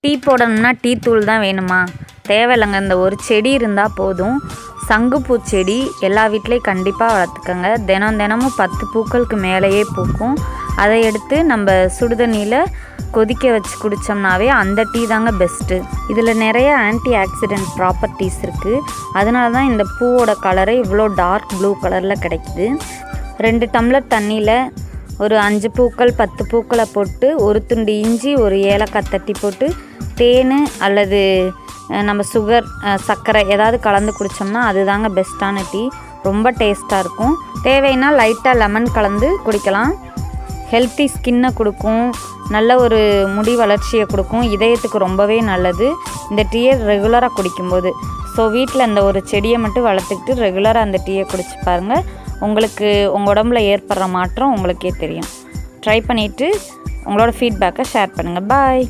Tea போடணும்னா tea தூள் தான் வேணுமா? தேவையில்லைங்க. இந்த ஒரு செடி இருந்தால் போதும். சங்குப்பூ செடி எல்லா வீட்லேயும் கண்டிப்பாக வளர்த்துக்கங்க. தினமும் 10 பூக்களுக்கு மேலேயே பூக்கும். அதை எடுத்து நம்ம சுடுதண்ணியில் கொதிக்க வச்சு குடித்தோம்னாவே அந்த டீ தாங்க பெஸ்ட்டு. இதில் நிறைய ஆன்டி ஆக்சிடென்ட் ப்ராப்பர்ட்டிஸ் இருக்குது. அதனால தான் இந்த பூவோட கலரை இவ்வளோ டார்க் ப்ளூ கலரில் கிடைக்குது. 2 டம்ளர் தண்ணியில் ஒரு 5 பூக்கள் 10 பூக்களை போட்டு ஒரு துண்டு இஞ்சி ஒரு ஏலக்காய் தட்டி போட்டு தேன் அல்லது நம்ம சுகர் சர்க்கரை ஏதாவது கலந்து குடித்தோம்னா அதுதாங்க பெஸ்ட்டான டீ. ரொம்ப டேஸ்ட்டாக இருக்கும். தேவைன்னா லைட்டாக லெமன் கலந்து குடிக்கலாம். ஹெல்த்தி ஸ்கின்னை கொடுக்கும், நல்ல ஒரு முடி வளர்ச்சியை கொடுக்கும், இதயத்துக்கு ரொம்பவே நல்லது இந்த டீயை ரெகுலராக குடிக்கும்போது. ஸோ வீட்டில் இந்த ஒரு செடியை மட்டும் வளர்த்துக்கிட்டு ரெகுலராக அந்த டீயை குடிச்சு பாருங்கள். உங்களுக்கு உங்கள் உடம்புல ஏற்படுற மாற்றம் உங்களுக்கே தெரியும். ட்ரை பண்ணிவிட்டு உங்களோட ஃபீட்பேக்கை ஷேர் பண்ணுங்கள். பாய்.